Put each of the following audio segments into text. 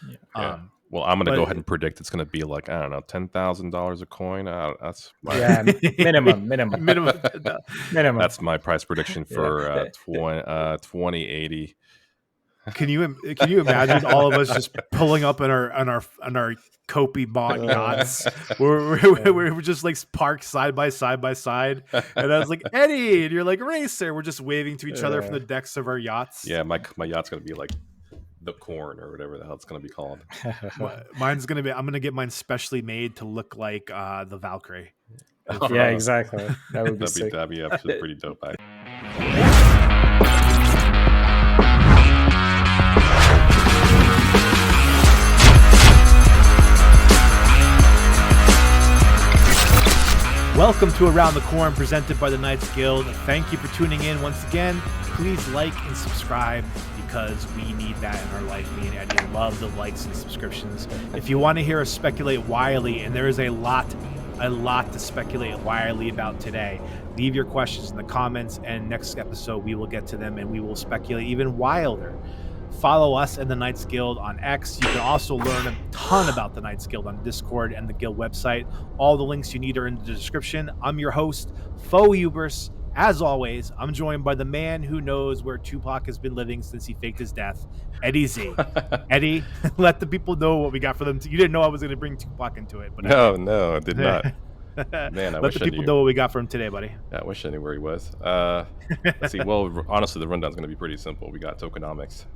Yeah. Yeah. Well, I'm going to go ahead and predict it's going to be like, I don't know, $10,000 a coin. That's minimum. That's my price prediction for 2080. Can you imagine all of us just pulling up on our Kopi bought yachts? We're just like parked side by side, and I was like, Eddie, and you're like, Racer. We're just waving to each other from the decks of our yachts. Yeah, my yacht's gonna be like the Corn or whatever the hell it's gonna be called. Mine's gonna be. I'm gonna get mine specially made to look like the Valkyrie. Yeah, exactly. That would be sick. That'd be actually pretty dope. Welcome to Around the Corn, presented by the Knights Guild. Thank you for tuning in once again. Please like and subscribe because we need that in our life. Me and Eddie love the likes and subscriptions. If you want to hear us speculate wildly, and there is a lot to speculate wildly about today, leave your questions in the comments, and next episode we will get to them and we will speculate even wilder. Follow us and the Knights Guild on X. You can also learn a ton about the Knights Guild on Discord and the Guild website. All the links you need are in the description. I'm your host, Faux Hubris. As always, I'm joined by the man who knows where Tupac has been living since he faked his death, Eddie Z. Eddie, let the people know what we got for them. You didn't know I was going to bring Tupac into it. But No, I did not. Man, let the people know what we got for him today, buddy. Yeah, I wish I knew where he was. Let's see. Well, honestly, the rundown's going to be pretty simple. We got tokenomics,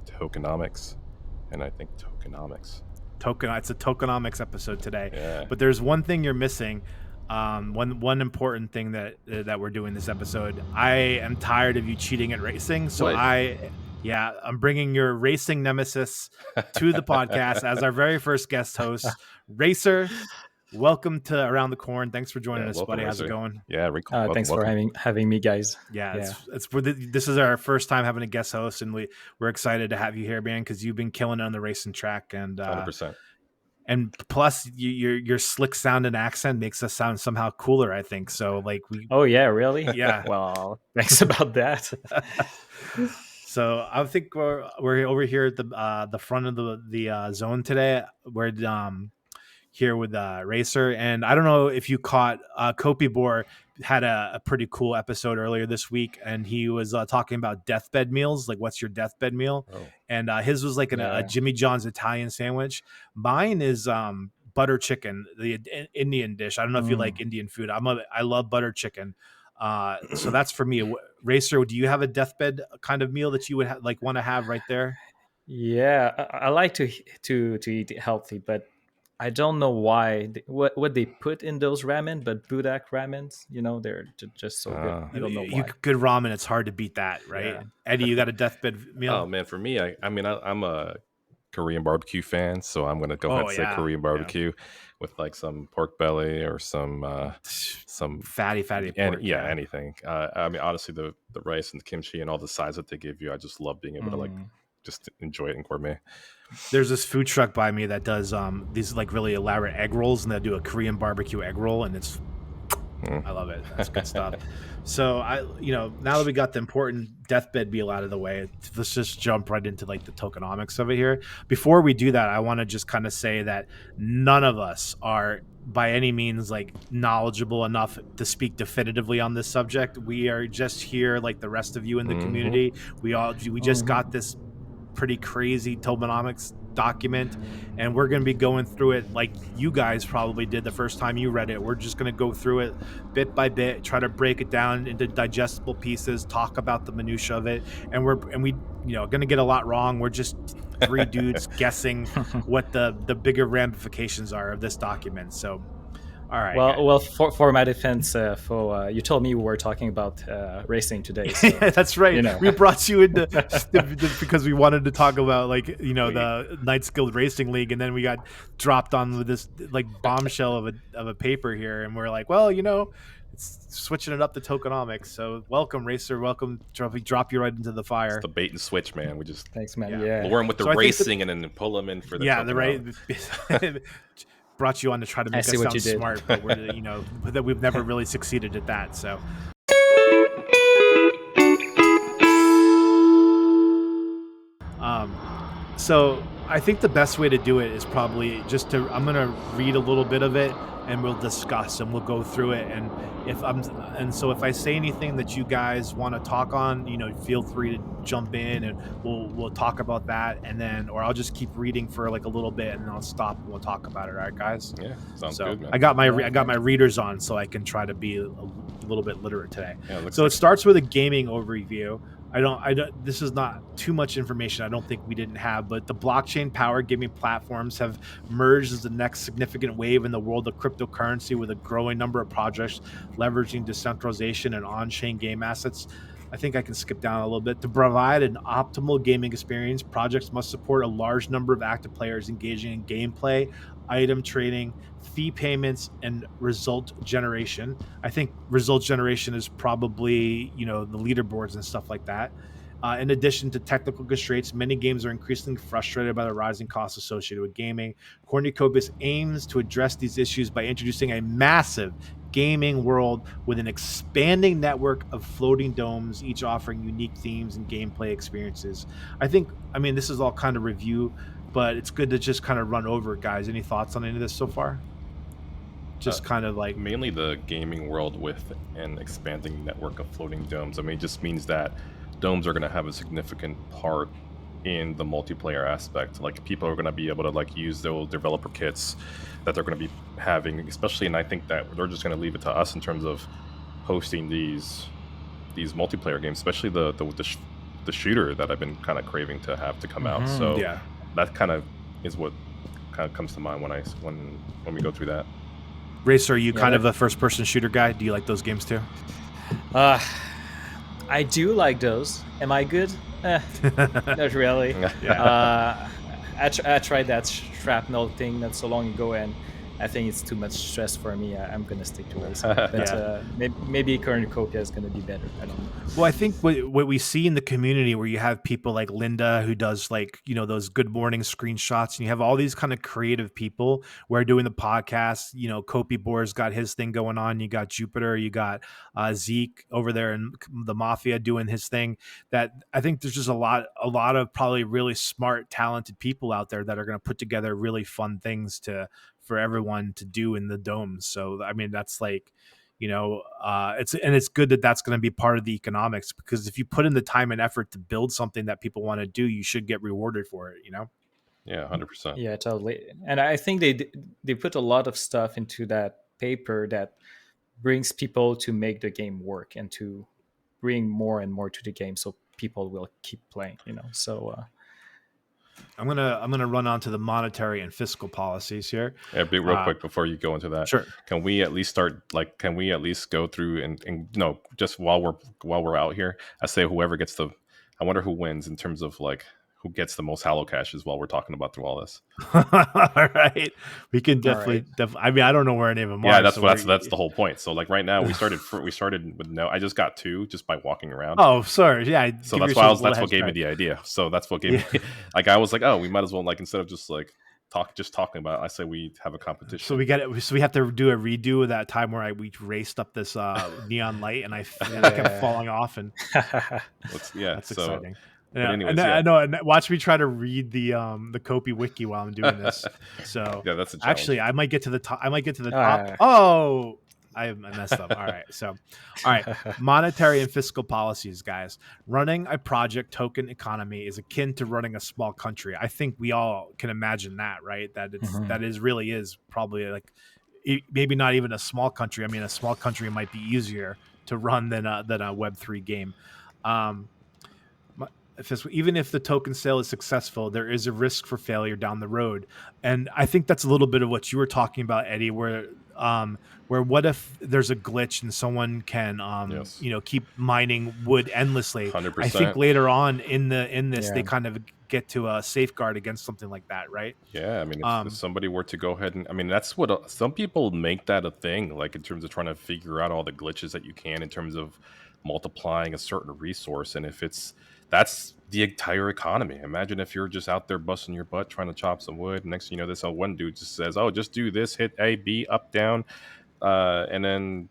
and I think tokenomics. It's a tokenomics episode today. Yeah. But there's one thing you're missing. One important thing that we're doing this episode. I am tired of you cheating at racing, so what? I'm bringing your racing nemesis to the podcast as our very first guest host, Racer. Welcome to Around the Corn. Thanks for joining us, buddy. How's it going? Yeah, thanks for having me, guys. This is our first time having a guest host, and we're excited to have you here, man, because you've been killing it on the racing track, and 100%. And plus, your slick sound and accent makes us sound somehow cooler, I think. So, like Oh yeah, really? Yeah. Well, thanks about that. So I think we're over here at the front of the zone today. We're here with Racer, and I don't know if you caught Kopi Bor had a pretty cool episode earlier this week, and he was talking about deathbed meals, like what's your deathbed meal. And his was like a Jimmy John's Italian sandwich. Mine is butter chicken, the Indian dish. I don't know if you like Indian food. I love butter chicken. So that's for me. Racer, do you have a deathbed kind of meal that you would want to have right there? Yeah, I like to eat healthy, but I don't know why what they put in those ramen, but Budak ramens, they're just so good. I don't know why. Good ramen, it's hard to beat that, right? Yeah. Eddie, you got a deathbed meal? Oh man, for me, I'm a Korean barbecue fan, so I'm gonna go ahead and say Korean barbecue with like some pork belly or some fatty pork. Anything. Honestly, the rice and the kimchi and all the sides that they give you, I just love being able to just enjoy it in gourmet. There's this food truck by me that does these like really elaborate egg rolls, and they do a Korean barbecue egg roll, and it's I love it. That's good stuff. So now that we got the important deathbed meal out of the way, let's just jump right into like the tokenomics of it here. Before we do that, I want to just kind of say that none of us are by any means like knowledgeable enough to speak definitively on this subject. We are just here like the rest of you in the community. We just got this pretty crazy tokenomics document, and we're going to be going through it like you guys probably did the first time you read it. We're just going to go through it bit by bit, try to break it down into digestible pieces, talk about the minutia of it, and we going to get a lot wrong. We're just three dudes guessing what the bigger ramifications are of this document. So all right. Well, for my defense, you told me we were talking about racing today. So, that's right. We brought you into because we wanted to talk about the Knights Guild Racing League, and then we got dropped on with this like bombshell of a paper here, and we're like, it's switching it up to tokenomics. So welcome, Racer. Welcome. We drop you right into the fire. It's the bait and switch, man. We just thanks, man. Yeah. Lure him with the racing and then pull him in for the right. Brought you on to try to make us sound smart, but that we've never really succeeded at that. So, I think the best way to do it is probably just to. I'm gonna read a little bit of it, and we'll discuss, and we'll go through it. And if I'm, and so if I say anything that you guys want to talk on, feel free to jump in, and we'll talk about that. And then, or I'll just keep reading for like a little bit, and then I'll stop and we'll talk about it. All right, guys. Yeah, sounds So good, man. I got my Yeah, I got my thanks. readers on, so I can try to be a little bit literate today. Yeah, it looks So it like starts with a gaming overview. I don't. This is not too much information. I don't think we didn't have, but the blockchain-powered gaming platforms have merged as the next significant wave in the world of cryptocurrency, with a growing number of projects leveraging decentralization and on-chain game assets. I think I can skip down a little bit. To provide an optimal gaming experience, projects must support a large number of active players engaging in gameplay, item trading, fee payments, and result generation. I think result generation is probably, the leaderboards and stuff like that. In addition to technical constraints, many games are increasingly frustrated by the rising costs associated with gaming. Cornucopia aims to address these issues by introducing a massive gaming world with an expanding network of floating domes, each offering unique themes and gameplay experiences. This is all kind of review, but it's good to just kind of run over it, guys. Any thoughts on any of this so far? Just kind of like, mainly the gaming world with an expanding network of floating domes. I mean, it just means that domes are going to have a significant part in the multiplayer aspect. Like, people are going to be able to like use those developer kits that they're going to be having, especially. And I think that they're just going to leave it to us in terms of hosting these multiplayer games, especially the shooter that I've been kind of craving to have to come out. So yeah. that kind of is what kind of comes to mind when we go through that. Racer, are you Yeah, kind of a first-person shooter guy? Do you like those games too? I do like those. Am I good? Not really. I tried that shrapnel thing not so long ago, and I think it's too much stress for me. I'm gonna stick to racing, but Yeah. maybe Cornucopia is gonna be better. I don't know. Well, I think what we see in the community, where you have people like Linda who does like, those good morning screenshots, and you have all these kind of creative people who are doing the podcast. Kopi Boer's got his thing going on. You got Jupiter, you got Zeke over there in the Mafia doing his thing. That I think there's just a lot of probably really smart, talented people out there that are going to put together really fun things for everyone to do in the domes. So that's like, it's good that that's going to be part of the economics, because if you put in the time and effort to build something that people want to do, you should get rewarded for it. Yeah, 100%. Yeah, totally. And I think they put a lot of stuff into that paper that brings people to make the game work and to bring more and more to the game, so people will keep playing. So I'm gonna run on to the monetary and fiscal policies here. Yeah, real quick before you go into that, Sure. can we at least go through and just while we're out here, I say whoever gets I wonder who wins in terms of like who gets the most Hallow Cashes while we're talking about through all this. All right, we can definitely. right. I don't know where any of them Yeah, are. that's the whole point. So like right now we started with no. I just got 2 just by walking around. Oh, sorry. Yeah. So that's why that's what gave me the idea. So that's what gave me like I was like, oh, we might as well like instead of just like talking about it, I say we have a competition. So we have to do a redo of that time where we raced up this neon light and I kept falling off, and that's exciting. Yeah, anyways, I know. And watch me try to read the Kopi wiki while I'm doing this. So yeah, that's a challenge. actually I might get to the top. Oh, I messed up. All right. Monetary and fiscal policies, guys. Running a project token economy is akin to running a small country. I think we all can imagine that, right? That really is probably like maybe not even a small country. I mean, a small country might be easier to run than a Web3 game. Even if the token sale is successful, there is a risk for failure down the road. And I think that's a little bit of what you were talking about, Eddie, where what if there's a glitch and someone can keep mining wood endlessly? 100%. I think later on in this they kind of get to a safeguard against something like that, right? Yeah, I mean, if somebody were to go ahead and, I mean, that's what some people make that a thing, like in terms of trying to figure out all the glitches that you can in terms of multiplying a certain resource. And if that's the entire economy. Imagine if you're just out there busting your butt trying to chop some wood. Next thing you know, this one dude just says, "Oh, just do this, hit A, B, up, down, and then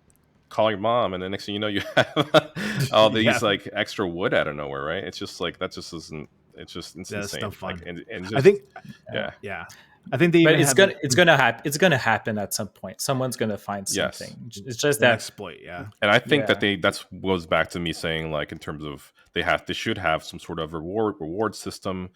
call your mom." And the next thing you know, you have all these like extra wood out of nowhere, right? It's just like that just isn't. it's That's insane. no fun. Like, and I just think, yeah, yeah, I think they But even have it. it's gonna happen at some point. Someone's gonna find yes. something. It's just An that, exploit, yeah. And I think that yeah. that's goes back to me saying, like, in terms of they should have some sort of reward system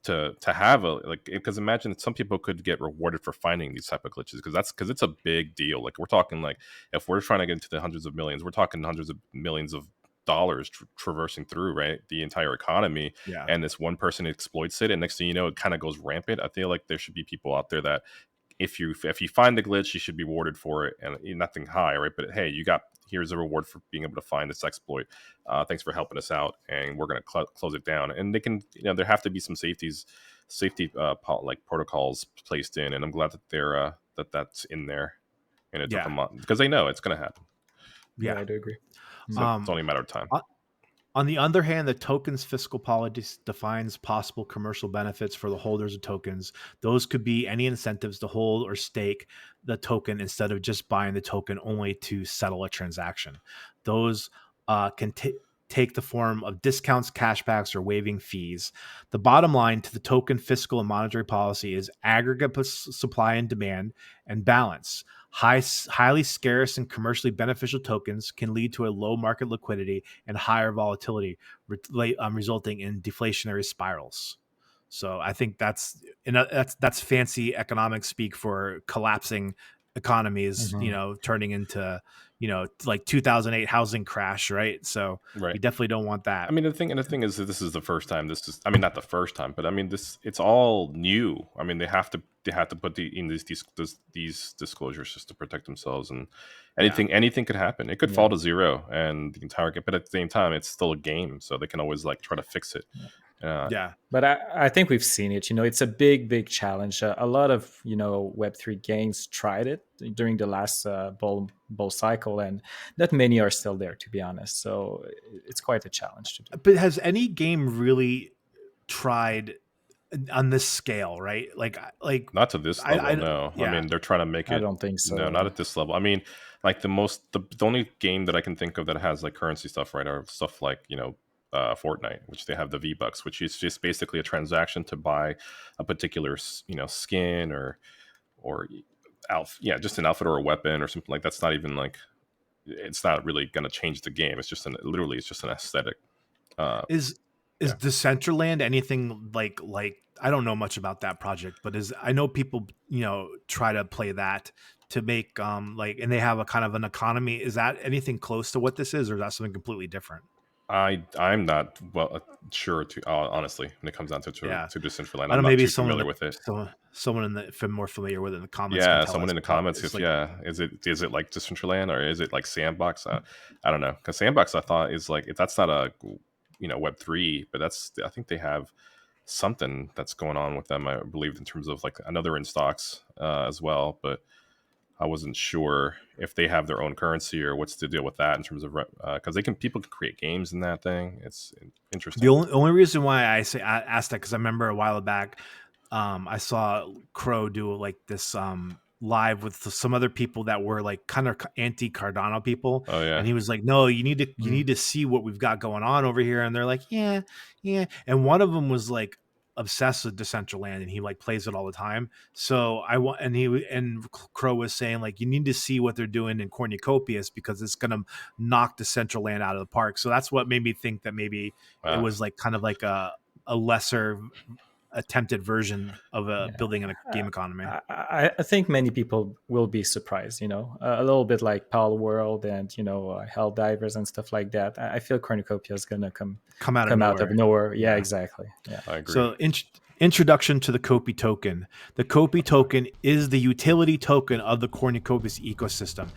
to have a, like, because imagine that some people could get rewarded for finding these type of glitches, because it's a big deal. Like, we're talking, like, if we're trying to get into the hundreds of millions, we're talking hundreds of millions of dollars traversing through, right, the entire economy. Yeah. And this one person exploits it, and next thing you know, it kind of goes rampant. I feel like there should be people out there that if you find the glitch, you should be rewarded for it, and nothing high, right? But hey, here's a reward for being able to find this exploit. Thanks for helping us out, and we're going to close it down. And they can, there have to be some safety like protocols placed in, and I'm glad that they're that's in there. And it took Yeah. a month because they know it's going to happen. Yeah, Yeah. I do agree. So it's only a matter of time. On the other hand, the token's fiscal policy defines possible commercial benefits for the holders of tokens. Those could be any incentives to hold or stake the token instead of just buying the token only to settle a transaction. Those can take the form of discounts, cashbacks, or waiving fees. The bottom line to the token fiscal and monetary policy is aggregate supply and demand and balance. Highly scarce and commercially beneficial tokens can lead to a low market liquidity and higher volatility, resulting in deflationary spirals. So I think that's fancy economic speak for collapsing economies, turning into, like 2008 housing crash, right? So Right. we definitely don't want that. I mean, the thing is that this is the first time. I mean, not the first time, but I mean, it's all new. I mean, they have to put these disclosures just to protect themselves, and anything could happen. It could fall to zero, and the entire game. But at the same time, it's still a game, so they can always, like, try to fix it. Yeah. But I think we've seen it. It's a big challenge. A lot of Web3 games tried it during the last bull cycle, and not many are still there, to be honest. So it's quite a challenge to do. But has any game really tried on this scale, right? Like not to this level, no. Yeah. I mean, they're trying to make it. I don't think so. No, not at this level. I mean, like, the only game that I can think of that has, like, currency stuff, right, are stuff like, Fortnite, which they have the V-Bucks, which is just basically a transaction to buy a particular, skin or just an outfit or a weapon or something like that. That's not even, like, it's not really going to change the game. It's just literally it's just an aesthetic. Is Decentraland anything like I don't know much about that project, but I know people try to play that to make and they have a kind of an economy. Is that anything close to what this is, or is that something completely different? I'm not sure honestly when it comes down to Decentraland. I don't know, maybe maybe familiar with it. Someone more familiar with it in the comments. Yeah, someone in the comments. Is it like Decentraland, or is it like Sandbox? I don't know, because Sandbox I thought is like, that's not a Web3, but I think they have something that's going on with them, I believe, in terms of, like, another in stocks as well, but I wasn't sure if they have their own currency or what's the deal with that in terms of, because people can create games in that thing. It's interesting. The only reason why I asked that, because I remember a while back, I saw Crow do, like, this live with some other people that were, like, kind of anti Cardano people. Oh yeah. And he was like, no, you need to see what we've got going on over here. And they're like, yeah. And one of them was, like, obsessed with Decentraland, and he, like, plays it all the time. So and Crow was saying, like, you need to see what they're doing in Cornucopias, because it's gonna knock Decentraland out of the park. So that's what made me think that maybe it was, like, kind of like a lesser attempted version of building a game economy. I think many people will be surprised, a little bit like Pal World and Helldivers and stuff like that. I feel Cornucopia is gonna come out of nowhere. Yeah, exactly. Yeah, I agree. So introduction to the Kopi token. The Kopi token is the utility token of the Cornucopias ecosystem.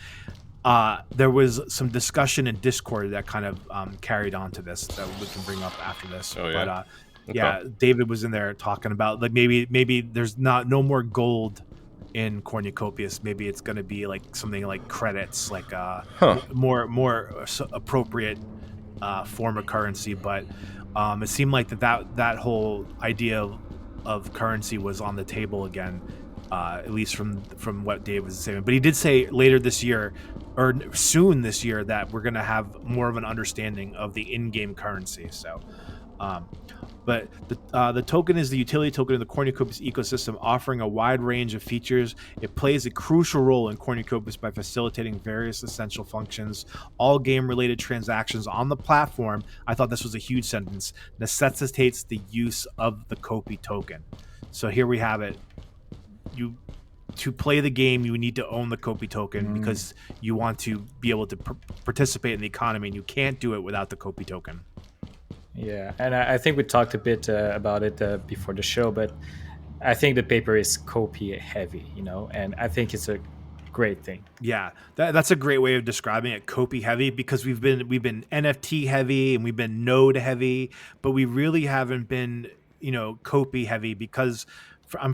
There was some discussion in Discord that kind of carried on to this that we can bring up after this. Oh, yeah. But yeah, David was in there talking about, like, maybe there's no more gold in Cornucopias. Maybe it's going to be like something like credits, like more appropriate form of currency. But it seemed like that whole idea of currency was on the table again, at least from what Dave was saying. But he did say later this year, or soon this year, that we're going to have more of an understanding of the in-game currency. So But the token is the utility token in the Cornucopus ecosystem, offering a wide range of features. It plays a crucial role in Cornucopus by facilitating various essential functions. All game-related transactions on the platform, I thought this was a huge sentence, necessitates the use of the Copy token. So here we have it. To play the game, you need to own the Copy token because you want to be able to participate in the economy, and you can't do it without the Copy token. Yeah, and I think we talked a bit about it before the show, but I think the paper is copy heavy, and I think it's a great thing. Yeah, that's a great way of describing it, copy heavy, because we've been NFT heavy and we've been node heavy, but we really haven't been copy heavy because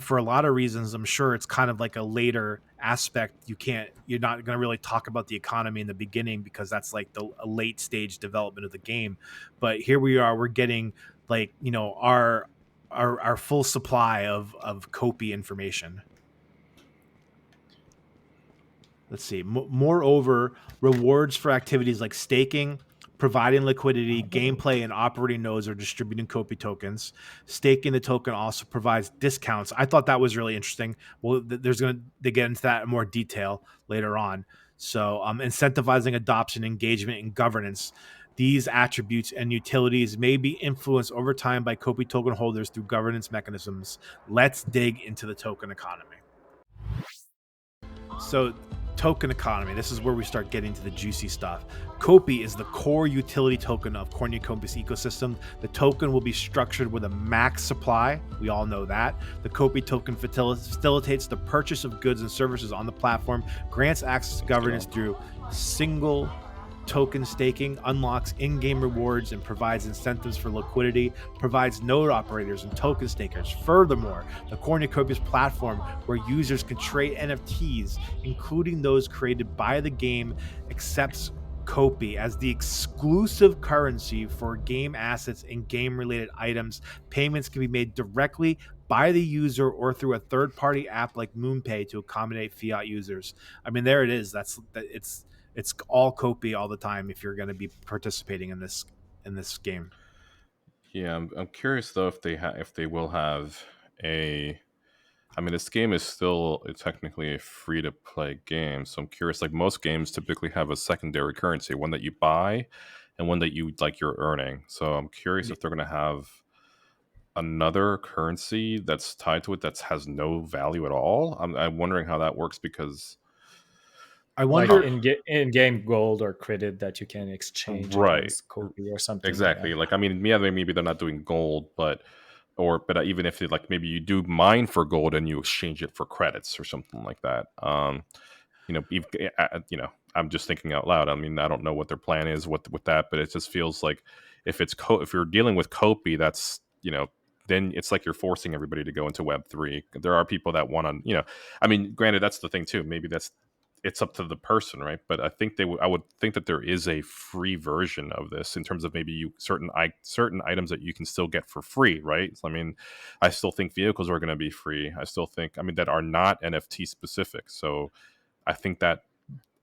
for a lot of reasons. I'm sure it's kind of like a later aspect. You're not going to really talk about the economy in the beginning because that's like a late stage development of the game. But here we are, we're getting like our full supply of copy information. Let's see. Moreover, rewards for activities like staking, providing liquidity, gameplay, and operating nodes are distributing Copy tokens. Staking the token also provides discounts. I thought that was really interesting. Well, they get into that in more detail later on. So, incentivizing adoption, engagement, and governance. These attributes and utilities may be influenced over time by Copy token holders through governance mechanisms. Let's dig into the token economy. So, token economy. This is where we start getting to the juicy stuff. Copy is the core utility token of Cornucopus ecosystem. The token will be structured with a max supply. We all know that. The Copy token facilitates the purchase of goods and services on the platform, grants access to governance through single token staking, unlocks in-game rewards, and provides incentives for liquidity, provides node operators and token stakers. Furthermore, the Cornucopus platform, where users can trade NFTs, including those created by the game, accepts Copy as the exclusive currency for game assets and game-related items. Payments can be made directly by the user or through a third-party app like MoonPay to accommodate fiat users. I mean, there it is. It's all Copy all the time if you're going to be participating in this game. Yeah, I'm curious though if they will have a. I mean, this game is still technically a free to play game, so I'm curious. Like most games, typically have a secondary currency, one that you buy, and one that you're earning. So I'm curious if they're going to have another currency that's tied to it that has no value at all. I'm wondering how that works because I Like wonder. in-game gold or credit that you can exchange right. against Copy or something. Exactly. Yeah. Like, I mean, yeah, maybe they're not doing gold, but even if like maybe you do mine for gold and you exchange it for credits or something like that. I'm just thinking out loud. I mean, I don't know what their plan is with that, but it just feels like if you're dealing with Copy, that's then it's like you're forcing everybody to go into Web3. There are people that want to, I mean, granted, that's the thing too. Maybe it's up to the person, right? But I think I would think that there is a free version of this in terms of maybe certain items that you can still get for free, right? I mean, I still think vehicles are going to be free. I still think, I mean, that are not NFT specific. So I think that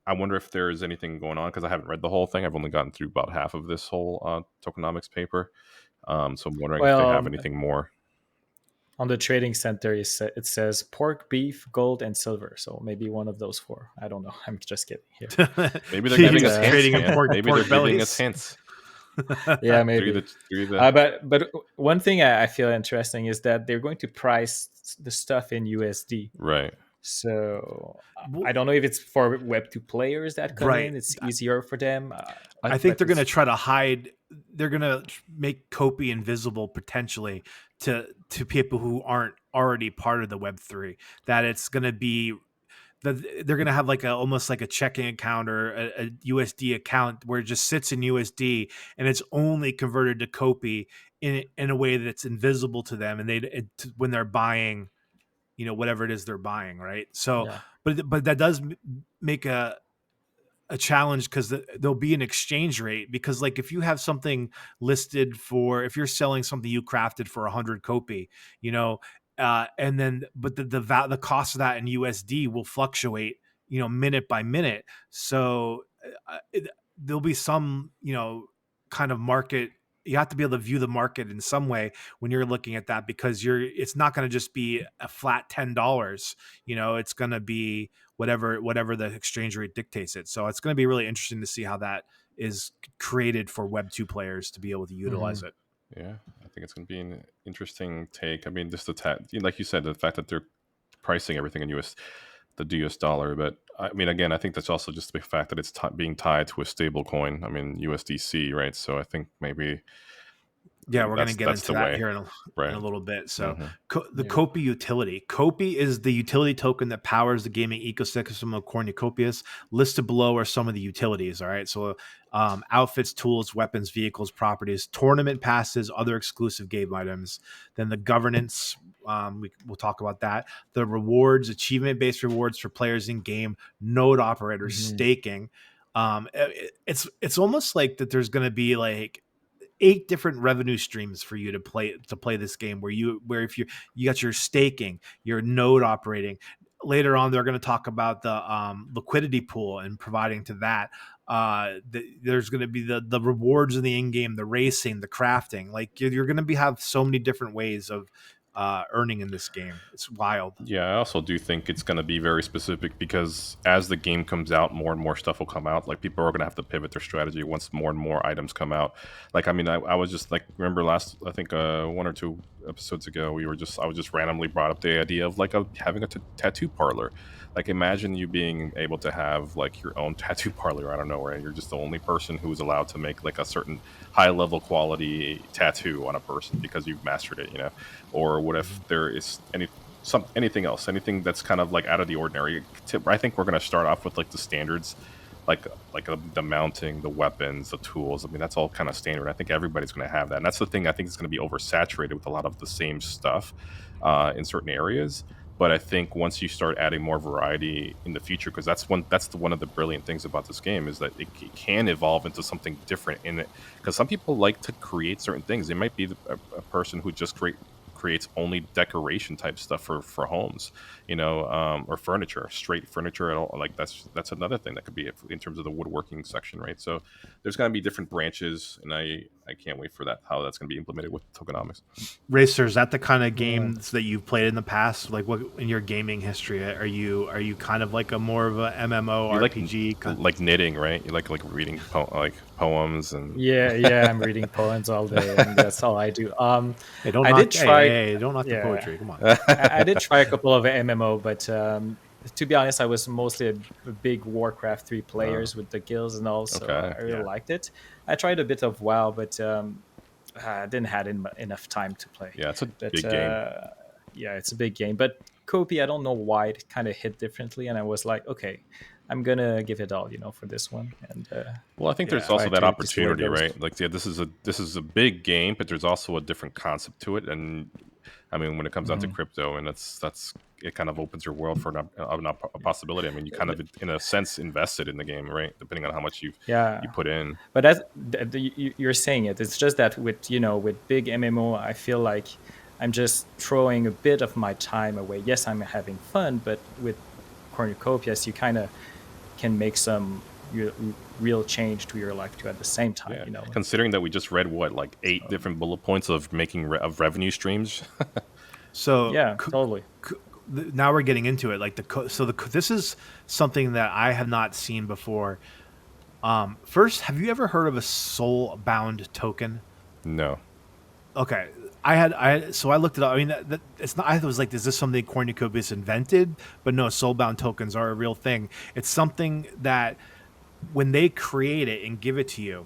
I wonder if there is anything going on because I haven't read the whole thing. I've only gotten through about half of this whole tokenomics paper. So I'm wondering if they have anything more. On the trading center, it says pork, beef, gold, and silver. So maybe one of those four. I don't know. I'm just kidding here. Maybe they're giving us hints. Trading Man. pork, maybe pork they're bellies. giving us hints. Yeah, maybe. But one thing I feel interesting is that they're going to price the stuff in USD. Right. So I don't know if it's for Web2 players that come in. It's easier for them. I think they're going to try to hide. They're going to make Copy invisible potentially to people who aren't already part of the Web3. That it's going to be that they're going to have like almost like a checking account or a USD account where it just sits in USD and it's only converted to Copy in a way that's invisible to them, and when they're buying, whatever it is they're buying, right? So, yeah. but that does make a challenge because there'll be an exchange rate, because like if you have something listed if you're selling something you crafted for 100 Copy, and then but the cost of that in USD will fluctuate, minute by minute. So there'll be some kind of market you have to be able to view the market in some way when you're looking at that, because it's not going to just be a flat $10. It's going to be whatever the exchange rate dictates it. So it's going to be really interesting to see how that is created for Web 2 players to be able to utilize Hmm. it. Yeah, I think it's going to be an interesting take. I mean, just like you said, the fact that they're pricing everything in the US dollar. But I mean, again, I think that's also just the fact that it's being tied to a stable coin. I mean, USDC, right? So I think maybe Yeah, we're going to get that's into the that way, here in a right? little bit. So, Hmm. The Yeah. Kopi utility. Kopi is the utility token that powers the gaming ecosystem of Cornucopias. Listed below are some of the utilities. All right. So, outfits, tools, weapons, vehicles, properties, tournament passes, other exclusive game items. Then the governance. We'll talk about that. The rewards, achievement based rewards for players in game, node operators, Hmm. staking. It's almost like that. There's going to be like 8 different revenue streams for you to play this game, where if you got your staking, your node operating. Later on, they're going to talk about the liquidity pool and providing to that. There's going to be the rewards in the in game, the racing, the crafting. Like you're going to have so many different ways of earning in this game. It's wild. Yeah, I also do think it's going to be very specific because as the game comes out, more and more stuff will come out. Like people are going to have to pivot their strategy once more and more items come out. Like I mean, I was just like remember last I think 1 or 2 episodes ago I was just randomly brought up the idea of like having a tattoo parlor. Like imagine you being able to have like your own tattoo parlor. I don't know, right? You're just the only person who's allowed to make like a certain high level quality tattoo on a person because you've mastered it, you know. Or what if there is anything else, anything that's kind of like out of the ordinary. I think we're going to start off with like the standards, the mounting, the weapons, the tools. I mean, that's all kind of standard. I think everybody's going to have that, and that's the thing. I think it's going to be oversaturated with a lot of the same stuff in certain areas. But I think once you start adding more variety in the future, because one of the brilliant things about this game is that it can evolve into something different in it. Because some people like to create certain things. They might be a person who just creates only decoration type stuff for homes, or furniture, straight furniture at all. Like that's another thing that could be in terms of the woodworking section, right? So there's going to be different branches, and I can't wait for that how that's going to be implemented with tokenomics. Racer, is that the kind of Yeah. games that you've played in the past? Like, what in your gaming history are you kind of like a more of a MMO You RPG? like knitting, right? You like reading like poems and Yeah, yeah, I'm reading poems all day, and that's all I do. Hey, don't I did knock. try, Hey, don't knock the yeah, poetry. Come on. I did try a couple of MMO, but to be honest, I was mostly a big Warcraft 3 uh, players with the guilds and all, so okay, I really Yeah. liked it. I tried a bit of WoW, but I didn't had enough time to play. yeah, it's a But big game. yeah, it's a big game. But Kopi, I don't know why it kind of hit differently, and I was like, okay, I'm gonna give it all, for this one, and Well, I think there's Yeah. try also that to see where it opportunity, goes. right? Like, yeah, this is a big game, but there's also a different concept to it. And I mean, when it comes down to Mhm. crypto, and that's it, kind of opens your world for a possibility. I mean, you kind of, in a sense, invested in the game, right? Depending on how much you Yeah, put in. but that's you're saying it. It's just that with with big MMO, I feel like I'm just throwing a bit of my time away. Yes, I'm having fun, but with cornucopias, you kind of can make some real change to your life too at the same time. Yeah, considering that we just read like 8 So, different bullet points of making of revenue streams. So yeah, totally. now we're getting into it. Like this is something that I have not seen before. First, have you ever heard of a Soulbound token? No. Okay, so I looked it up. I mean, it's not. I was like, is this something Cornucopias invented? But no, Soulbound tokens are a real thing. It's something that when they create it and give it to you,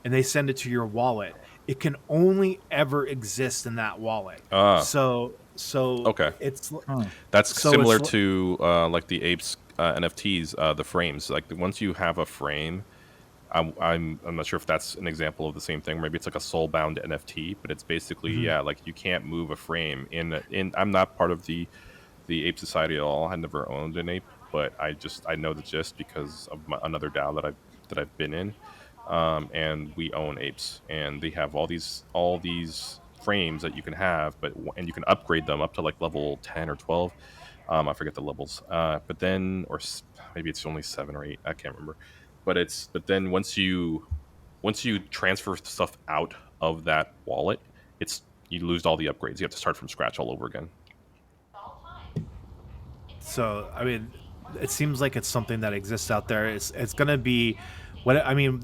and they send it to your wallet, it can only ever exist in that wallet. Ah, So okay. it's Hmm. That's so it's similar to like the apes NFTs, the frames. Like once you have a frame, I'm not sure if that's an example of the same thing. Maybe it's like a soul-bound NFT, but it's basically, Mhm. yeah, like you can't move a frame in. I'm not part of the ape society at all. I never owned an ape, but I know the gist because of another DAO that I've been in, and we own apes, and they have all these frames that you can have, and you can upgrade them up to like level 10 or 12. I forget the levels, but then maybe it's only 7 or 8. I can't remember, but then once you transfer stuff out of that wallet, you lose all the upgrades. You have to start from scratch all over again. So I mean, it seems like it's something that exists out there. It's gonna be what I mean.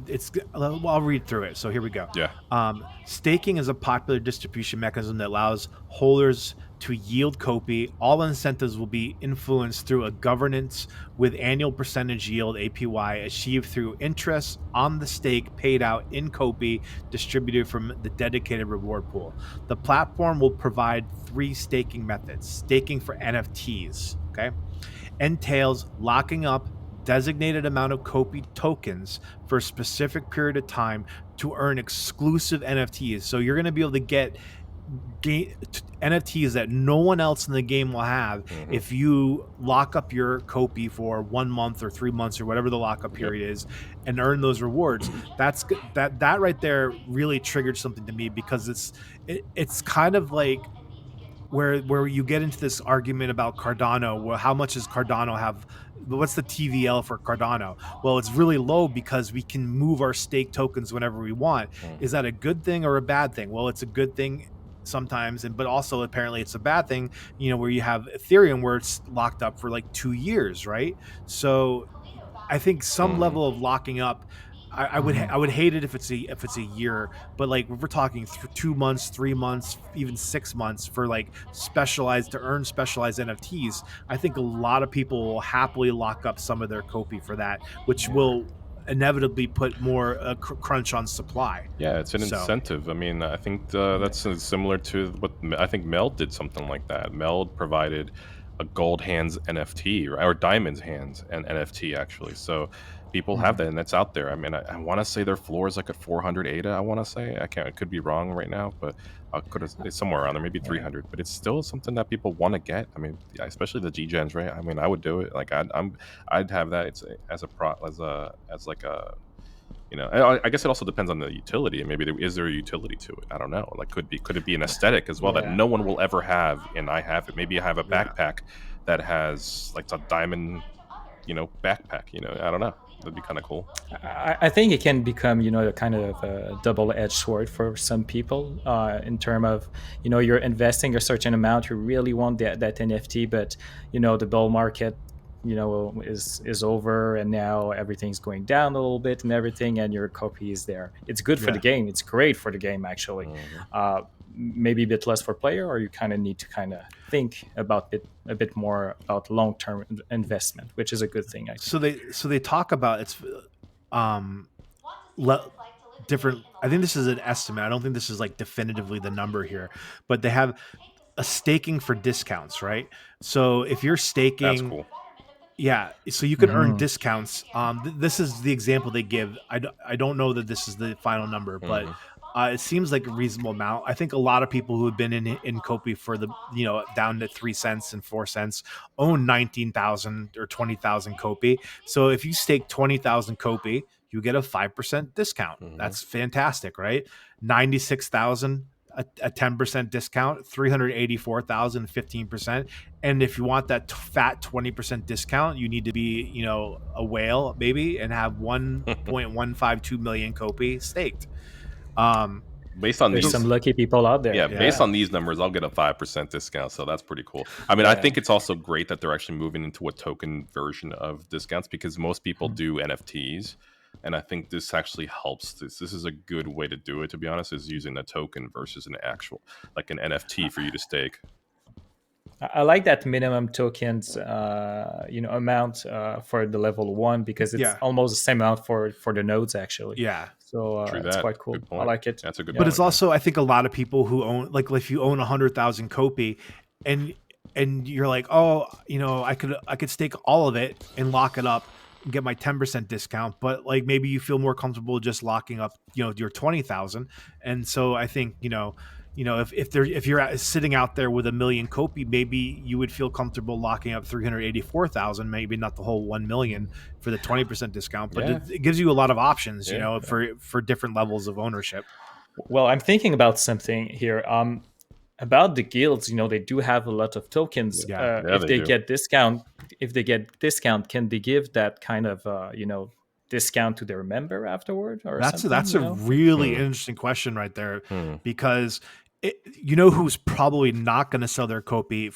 Well, I'll read through it. So here we go. Yeah. Staking is a popular distribution mechanism that allows holders to yield copy. All incentives will be influenced through a governance with annual percentage yield (APY) achieved through interest on the stake paid out in copy distributed from the dedicated reward pool. The platform will provide 3 staking methods. Staking for NFTs, okay, entails locking up designated amount of copy tokens for a specific period of time to earn exclusive NFTs. So you're going to be able to get NFTs that no one else in the game will have if you lock up your copy for 1 month or 3 months or whatever the lockup period is, and earn those rewards. That's that right there really triggered something to me, because it's kind of like where you get into this argument about Cardano. Well, how much does Cardano have? What's the TVL for Cardano? Well, it's really low because we can move our stake tokens whenever we want. Is that a good thing or a bad thing? Well, it's a good thing sometimes, but also apparently it's a bad thing, where you have Ethereum where it's locked up for like 2 years, right? So I think some level of locking up, I would hate it if it's a year, but like if we're talking 2 months, 3 months, even 6 months for like specialized NFTs, I think a lot of people will happily lock up some of their copy for that, which will inevitably put more crunch on supply. Yeah, it's an So incentive. I mean, I think that's similar to what I think Meld did something like that. Meld provided a gold hands NFT, right, or diamonds hands and NFT actually. So people have that, and that's out there. I mean, I want to say their floor is like at 400 ADA. I want to say I could be wrong right now, but I could have it's somewhere around there, maybe 300. But it's still something that people want to get. I mean, yeah, especially the G gens, right? I mean, I would do it. Like I'd have that. It's as like a I guess it also depends on the utility, and maybe is there a utility to it? I don't know. Like, could it be an aesthetic as well that no one will ever have, and I have it. Maybe I have a backpack that has like a diamond, backpack. I don't know. That'd be kind of cool. I think it can become, a kind of a double-edged sword for some people, in terms of, you're investing a certain amount, you really want that NFT, but the bull market, is over, and now everything's going down a little bit and everything, and your copy is there. It's good for the game. It's great for the game, actually. Maybe a bit less for player, or you kind of need to kind of think about it a bit more about long-term investment, which is a good thing, I think. So they talk about it's different. I think this is an estimate. I don't think this is like definitively the number here, but they have a staking for discounts, right? So if you're staking, that's cool. Yeah, so you can earn discounts. This is the example they give. I don't know that this is the final number, but it seems like a reasonable amount. I think a lot of people who have been in Kopi for the down to 3 cents and 4 cents own 19,000 or 20,000 Kopi. So if you stake 20,000 Kopi, you get a 5% discount. That's fantastic, right? 96,000. A 10% discount, 384,000, 15%. And if you want that fat 20% discount, you need to be, a whale maybe, and have 1.152 million Kopi staked. Based on There's some lucky people out there. Yeah, based on these numbers, I'll get a 5% discount. So that's pretty cool. I mean, I think it's also great that they're actually moving into a token version of discounts, because most people do NFTs. And I think this actually helps. This is a good way to do it, to be honest, is using a token versus an actual, like an NFT for you to stake. I like that minimum tokens, amount for the level 1, because it's almost the same amount for the nodes, actually. Yeah. So it's quite cool. I like it. That's a good But point, it's also, I think a lot of people who own, like if you own 100,000 Kopi and you're like, oh, I could stake all of it and lock it up and get my 10% discount, but like maybe you feel more comfortable just locking up, your 20,000. And so I think, if you're sitting out there with 1 million Kopi, maybe you would feel comfortable locking up 384,000, maybe not the whole 1 million for the 20% discount, but it gives you a lot of options, for different levels of ownership. Well, I'm thinking about something here. About the guilds, they do have a lot of tokens. If they get discount, can they give that kind of discount to their member afterward or That's something? a really interesting question right there, because you know who's probably not going to sell their Kopi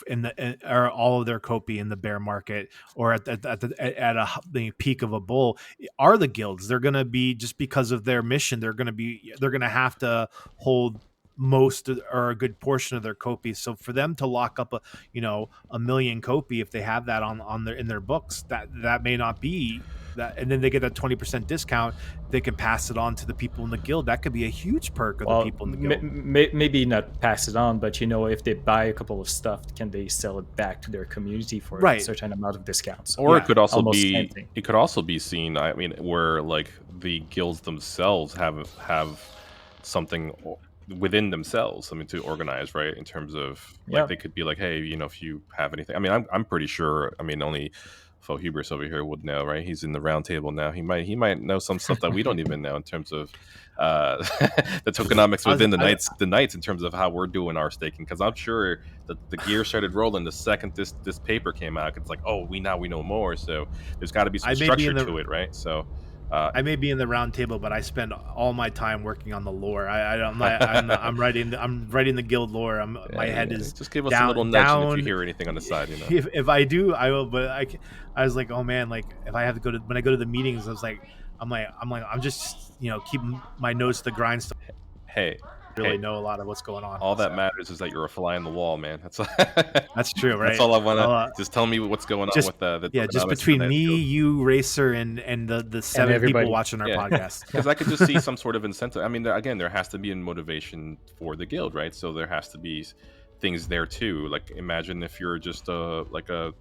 or all of their Kopi in the bear market or at the peak of a bull are the guilds. They're going to be, just because of their mission, they're going to have to hold most or a good portion of their Kopi. So for them to lock up a million Kopi, if they have that on their in their books, that may not be that, and then they get a 20% discount. They can pass it on to the people in the guild. That could be a huge perk of the Well, people in the guild. maybe not pass it on, but if they buy a couple of stuff, can they sell it back to their community for a certain amount of discounts? Or it could also anything. It could also be seen. I mean, where like the guilds themselves have something within themselves. I mean, to organize, right? In terms of like, they could be like, hey, if you have anything. I mean, I'm pretty sure. I mean, only Faux Hubris over here would know, right? He's in the round table now. He might know some stuff that we don't even know in terms of the tokenomics within the knights in terms of how we're doing our staking. Because I'm sure that the gear started rolling the second this paper came out. It's like, oh, we know more. So there's got to be some structure to it, right? So. I may be in the round table, but I spend all my time working on the lore. I'm writing the guild lore. My head is just give us down, a little nudge if you hear anything on the side. If I do, I will. But I was like, oh man, like if I have to go to when I go to the meetings, I'm just keeping my nose to the grindstone. Hey, know a lot of what's going on. All that matters is that you're a fly on the wall, man. That's true, right? That's all I want to just tell me what's going on with the just between me, you, Racer, and the 7 people watching our podcast. Because I could just see some sort of incentive. I mean, there has to be a motivation for the guild, right? So there has to be things there too. Like, imagine if you're just a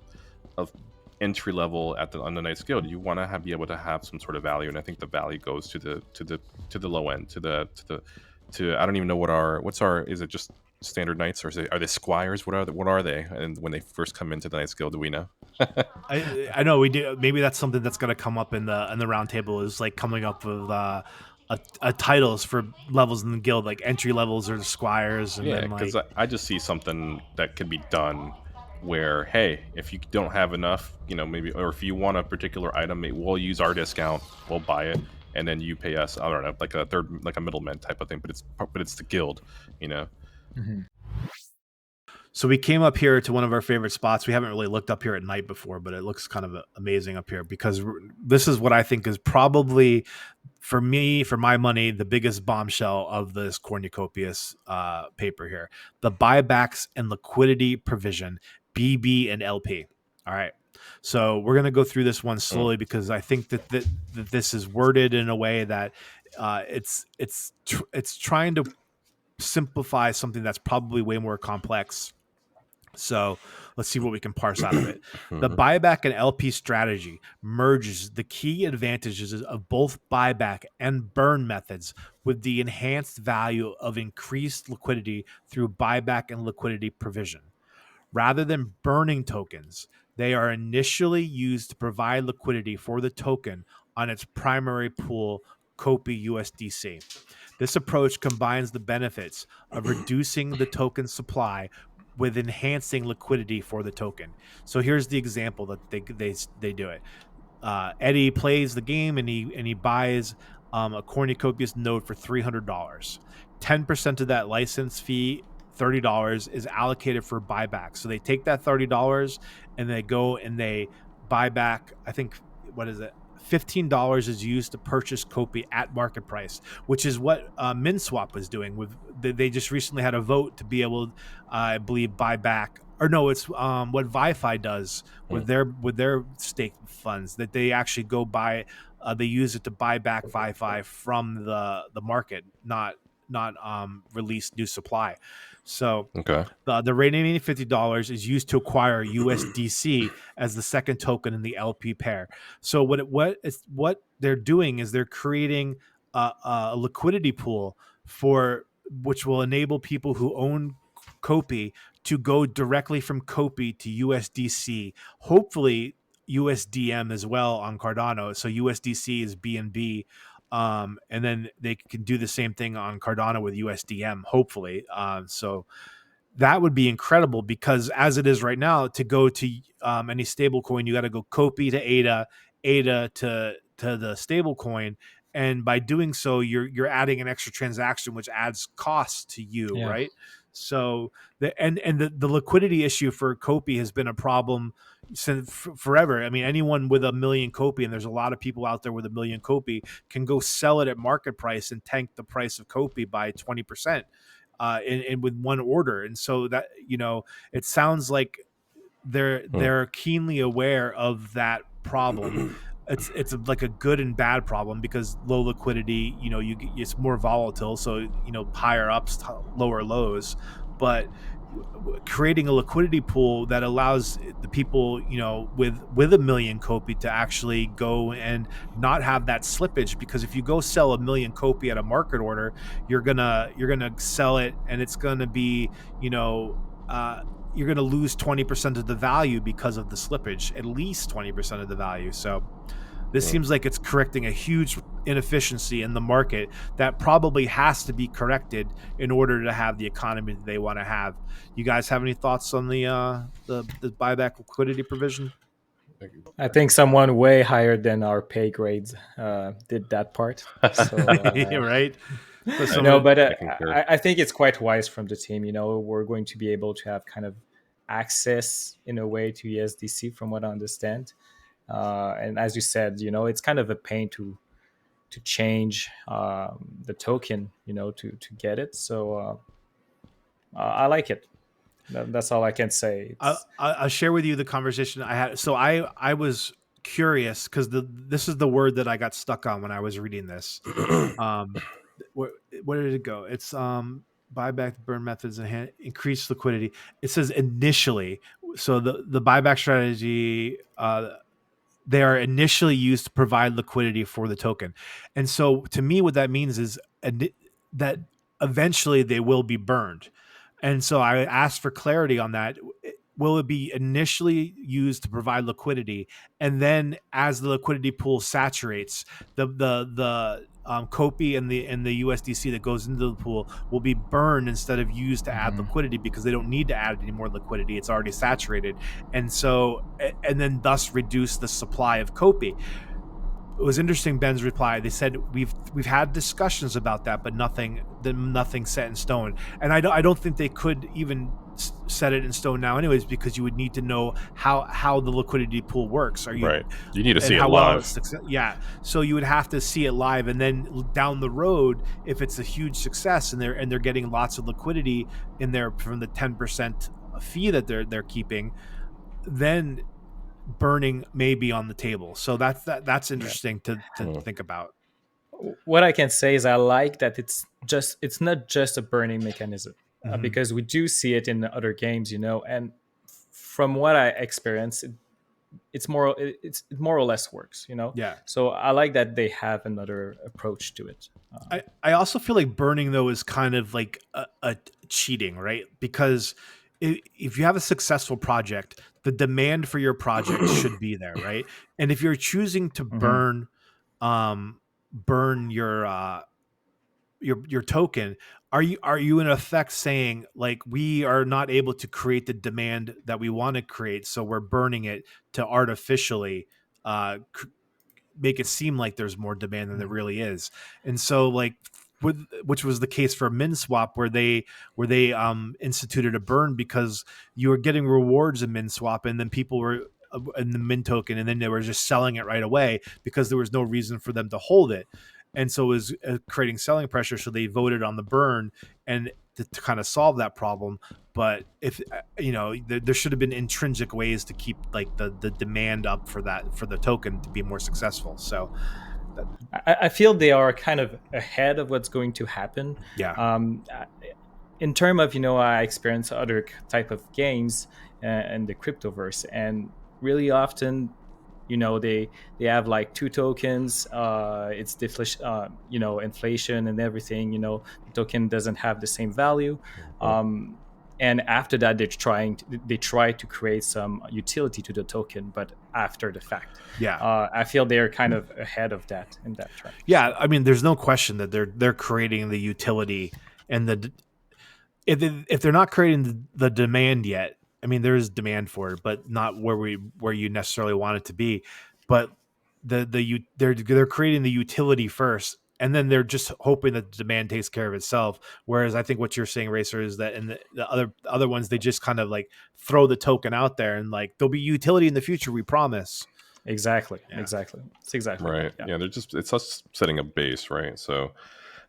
entry level on the Knights Guild, you want to be able to have some sort of value, and I think the value goes to the low end, to I don't even know is it just standard knights, or are they squires? What are they? And when they first come into the Knights Guild, do we know? I know we do. Maybe that's something that's going to come up in the round table, is like coming up with titles for levels in the guild, like entry levels or the squires. And then because I just see something that could be done where, hey, if you don't have enough, maybe, or if you want a particular item, we'll use our discount, we'll buy it, and then you pay us, I don't know, like a middleman type of thing, but it's the guild, Mm-hmm. So we came up here to one of our favorite spots. We haven't really looked up here at night before, but it looks kind of amazing up here, because this is what I think is probably, for my money, the biggest bombshell of this cornucopias paper here: the buybacks and liquidity provision, BB and LP. All right. So we're going to go through this one slowly, because I think that this is worded in a way that it's trying to simplify something that's probably way more complex. So let's see what we can parse out of it. The buyback and LP strategy merges the key advantages of both buyback and burn methods with the enhanced value of increased liquidity through buyback and liquidity provision. Rather than burning tokens, they are initially used to provide liquidity for the token on its primary pool, Kopi USDC. This approach combines the benefits of reducing the token supply with enhancing liquidity for the token. So here's the example that they do it. Eddy plays the game and he buys a cornucopias node for $300. 10% of that license fee, $30, is allocated for buyback. So they take that $30 and they go and they buy back, I think, what is it? $15 is used to purchase Kopi at market price, which is what MinSwap was doing. They just recently had a vote to be able, I believe, buy back. Or no, it's what ViFi does with their stake funds, that they actually go buy. They use it to buy back ViFi from the market, not release new supply. So the remaining $50 is used to acquire USDC as the second token in the LP pair. So what they're doing is they're creating a liquidity pool which will enable people who own Kopi to go directly from Kopi to USDC, hopefully USDM as well on Cardano. So USDC is BNB. And then they can do the same thing on Cardano with USDM, hopefully. So that would be incredible, because as it is right now, to go to any stable coin, you got to go Kopi to ADA, ADA the stable coin, and by doing so you're adding an extra transaction which adds cost to you, Yeah. right? So the liquidity issue for Kopi has been a problem since forever. I mean, anyone with a million Kopi, and there's a lot of people out there with a million Kopi, can go sell it at market price and tank the price of Kopi by 20% in with one order. And so that, it sounds like they're keenly aware of that problem. It's like a good and bad problem, because low liquidity, it's more volatile, so higher ups, lower lows. But creating a liquidity pool that allows the people with a million Kopi to actually go and not have that slippage, because if you go sell a million Kopi at a market order, you're gonna sell it, and it's gonna be you're going to lose 20% of the value because of the slippage, at least 20% of the value. So this seems like it's correcting a huge inefficiency in the market that probably has to be corrected in order to have the economy that they want to have. You guys have any thoughts on the buyback liquidity provision? I think someone way higher than our pay grades did that part. So Right. So no, but I concur. I think it's quite wise from the team. We're going to be able to have kind of access in a way to ESDC, from what I understand. And as you said, it's kind of a pain to change the token, to get it. So I like it. That's all I can say. I'll share with you the conversation I had. So I was curious, because this is the word that I got stuck on when I was reading this. Where did it go? It's buyback burn methods and increase liquidity. It says initially. So the buyback strategy, they are initially used to provide liquidity for the token. And so to me, what that means is that eventually they will be burned. And so I asked for clarity on that. Will it be initially used to provide liquidity, and then as the liquidity pool saturates, the Kopi and the USDC that goes into the pool will be burned instead of used to add liquidity, because they don't need to add any more liquidity. It's already saturated. And so, and then thus reduce the supply of Kopi. It was interesting, Ben's reply. They said we've had discussions about that, but nothing set in stone. And I don't think they could even set it in stone now, anyways, because you would need to know how the liquidity pool works. Right? You need to see it how live. Yeah. So you would have to see it live, and then down the road, if it's a huge success and they're getting lots of liquidity in there from the 10% fee that they're keeping, then burning may be on the table. So that's interesting to think about. What I can say is I like that it's not just a burning mechanism, because we do see it in other games, and from what I experienced, it more or less works, Yeah. So I like that they have another approach to it. I also feel like burning, though, is kind of like a cheating, right? Because if you have a successful project, the demand for your project should be there, right? And if you're choosing to burn your token, are you in effect saying, like, we are not able to create the demand that we want to create, so we're burning it to artificially make it seem like there's more demand than there really is? And so, like, which was the case for MinSwap, where they instituted a burn because you were getting rewards in MinSwap, and then people were in the Min token, and then they were just selling it right away because there was no reason for them to hold it. And so it was creating selling pressure. So they voted on the burn, and to kind of solve that problem. But if there should have been intrinsic ways to keep, like, the demand up for the token to be more successful. So I feel they are kind of ahead of what's going to happen. Yeah. In terms of, I experience other type of games in the cryptoverse, and really often, they have like two tokens. It's deflation, inflation and everything. The token doesn't have the same value. And after that, they try to create some utility to the token, but after the fact. Yeah. I feel they're kind of ahead of that in that term. Yeah, I mean, there's no question that they're creating the utility, and if they're not creating the demand yet, I mean, there is demand for it, but not where you necessarily want it to be. But they're creating the utility first, and then they're just hoping that the demand takes care of itself. Whereas I think what you're saying, Racer, is that in the other ones, they just kind of like throw the token out there and like there'll be utility in the future, we promise. Exactly. Yeah. Exactly. It's exactly Right. that. Yeah. They're just, it's us setting a base, right? So,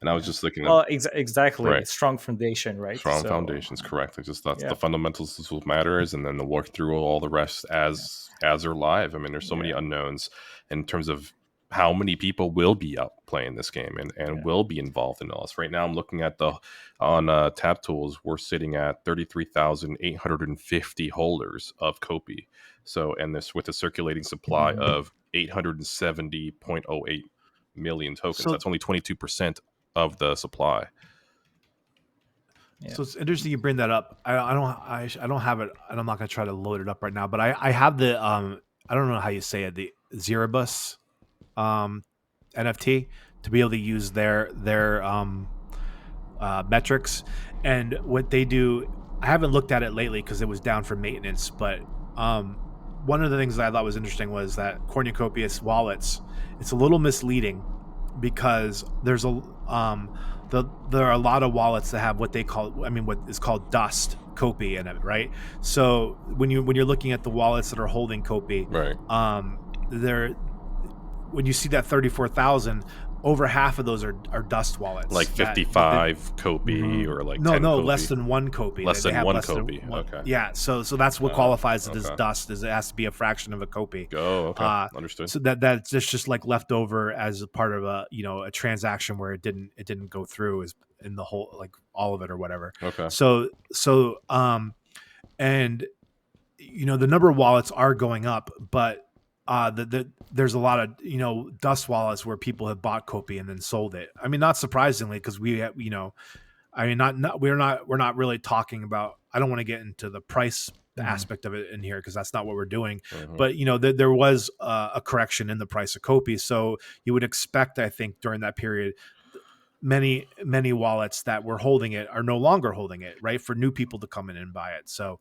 and I was just looking at, Well, exactly. right, Strong foundation, right? strong So foundations, correct. It's just that's yeah, the fundamentals is what matters, and then they'll work through all the rest as they're live. I mean, there's so many yeah, unknowns in terms of how many people will be out playing this game and yeah. will be involved in us. Right now, I'm looking at the on Tap Tools, we're sitting at 33,850 holders of Kopi. So, and this with a circulating supply of 870.08 million tokens. So That's only 22% of the supply. Yeah. So it's interesting you bring that up. I don't have it, and I'm not going to try to load it up right now. But I have the I don't know how you say it, the Zerabus NFT to be able to use their metrics, and what they do. I haven't looked at it lately because it was down for maintenance. But one of the things that I thought was interesting was that cornucopias wallets. It's a little misleading because there's there are a lot of wallets that have what they call, what is called dust Kopi in it, right? So when you're looking at the wallets that are holding Kopi, Right. they're when you see that 34,000, over half of those are dust wallets, Like 55 Kopi or like 10 no, Kopi? less than one Kopi. Less They than have one less than Kopi. one. Okay. Yeah, so that's what qualifies it as okay. dust. Is it has to be a fraction of a Kopi. Oh, okay. Understood. So that's just like left over as a part of a a transaction where it didn't go through as in the whole, like all of it or whatever. Okay. So and the number of wallets are going up, but there's a lot of dust wallets where people have bought Kopi and then sold it. I mean, not surprisingly, because we have, not we're not really talking about. I don't want to get into the price aspect of it in here because that's not what we're doing. But there was a correction in the price of Kopi, so you would expect, I think, during that period, many wallets that were holding it are no longer holding it, right? For new people to come in and buy it. So,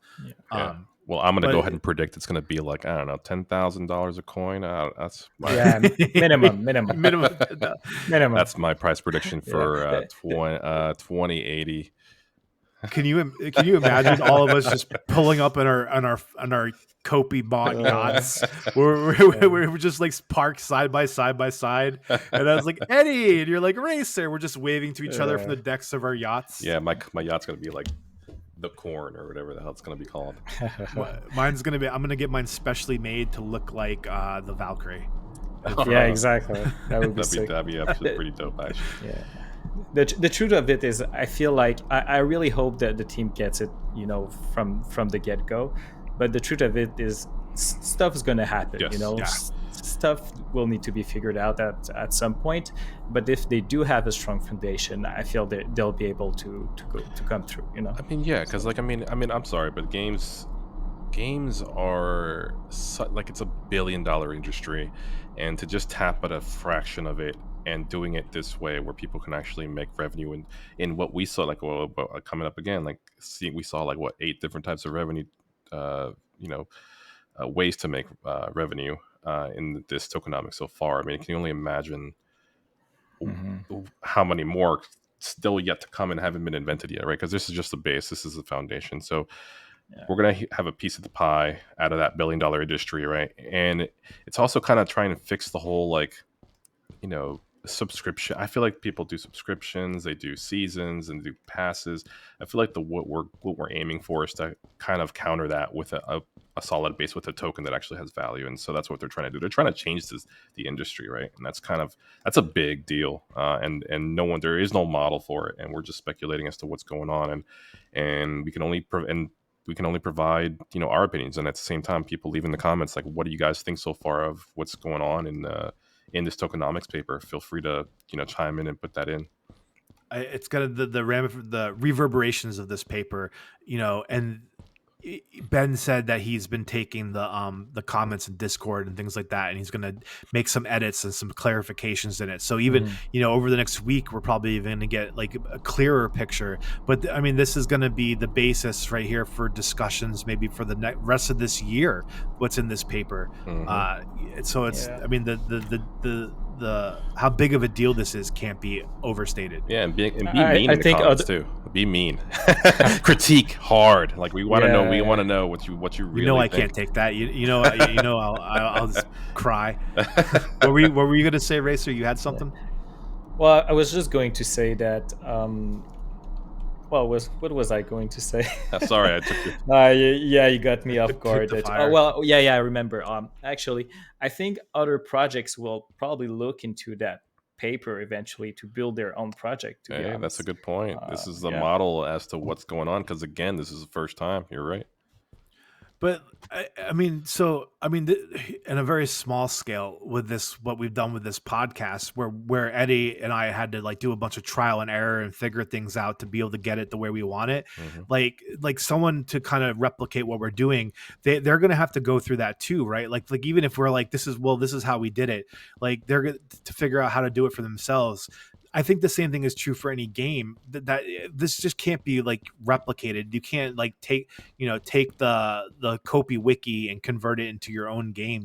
yeah. Well, I'm going to go ahead and predict it's going to be like, I don't know, $10,000 a coin. That's my minimum. That's my price prediction for 2080. Can you imagine all of us just pulling up in our Kopi bought yachts? We're just like parked side by side, and I was like, Eddie, and you're like, Racer. We're just waving to each other from the decks of our yachts. Yeah, my yacht's gonna be like the Corn or whatever the hell it's gonna be called. Mine's gonna be. I'm gonna get mine specially made to look like the Valkyrie. Yeah, exactly. That would be sick. That'd be actually pretty dope, actually. Yeah. The truth of it is, I feel like I really hope that the team gets it, from the get go. But the truth of it is, stuff is going to happen. Yes. Stuff will need to be figured out at some point. But if they do have a strong foundation, I feel that they'll be able to come through. I mean, yeah, because like I mean, I'm sorry, but games are like it's $1 billion industry, and to just tap at a fraction of it and doing it this way where people can actually make revenue in what we saw, like coming up again, like we saw like 8 different types of revenue, ways to make revenue in this tokenomics so far. I mean, can you only imagine how many more still yet to come and haven't been invented yet, right? Because this is just the base, this is the foundation. So we're going to have a piece of the pie out of that $1 billion industry, right? And it's also kind of trying to fix the whole subscription. I feel like people do subscriptions, they do seasons and do passes. I feel like what we're aiming for is to kind of counter that with a solid base with a token that actually has value. And so that's what they're trying to do. They're trying to change the industry, right? And that's a big deal. And there is no model for it, and we're just speculating as to what's going on. And we can only provide our opinions. And at the same time, people leave in the comments like, what do you guys think so far of what's going on in this tokenomics paper? Feel free to chime in and put that in. It's got the reverberations of this paper, and Ben said that he's been taking the comments in Discord and things like that, and he's going to make some edits and some clarifications in it. So even over the next week, we're probably going to get like a clearer picture. But I mean, this is going to be the basis right here for discussions, maybe for the rest of this year. What's in this paper? So it's I mean the how big of a deal this is can't be overstated. Yeah, and be mean in the comments too. Be mean, critique hard. Like we want to know. We want to know what you really. I can't take that. I'll just cry. What were you gonna say, Racer? You had something? Well, I was just going to say that. What was I going to say? Sorry, I took you. Yeah, you got me off guard. I remember. Actually, I think other projects will probably look into that paper eventually to build their own project. Yeah, that's a good point. This is the model as to what's going on, because again, this is the first time. You're right. But I mean, in a very small scale with this, what we've done with this podcast, where Eddy and I had to like do a bunch of trial and error and figure things out to be able to get it the way we want it. Like someone to kind of replicate what we're doing, they're going to have to go through that too, right? Like even if we're like, this is how we did it. Like they're going to figure out how to do it for themselves. I think the same thing is true for any game. That this just can't be like replicated. You can't like take the Copy wiki and convert it into your own game.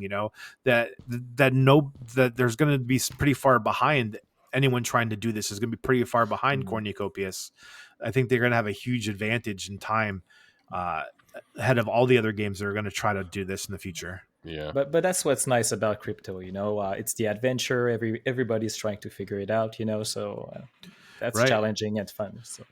That there's going to be pretty far behind. Anyone trying to do this is going to be pretty far behind Cornucopias. I think they're going to have a huge advantage in time ahead of all the other games that are going to try to do this in the future. Yeah, but that's what's nice about crypto. It's the adventure. Everybody's trying to figure it out. So that's right. Challenging and fun. So.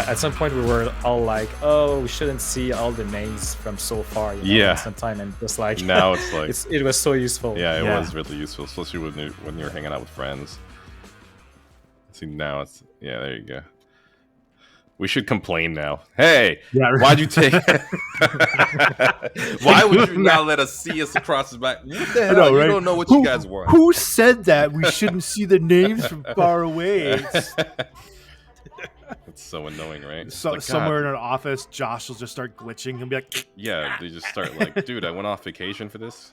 At some point we were all like, "Oh, we shouldn't see all the names from so far." Sometime, and just like now it's like it was so useful. Yeah, it was really useful, especially when you're hanging out with friends. See, now it's there you go. We should complain now. Hey, why'd you take? Why would you not let us see us across the back? What the hell? You don't know what you guys want. Who said that we shouldn't see the names from far away? It's so annoying, right? So somewhere in an office, Josh will just start glitching and be like, "Yeah," they just start like, "Dude, I went off vacation for this."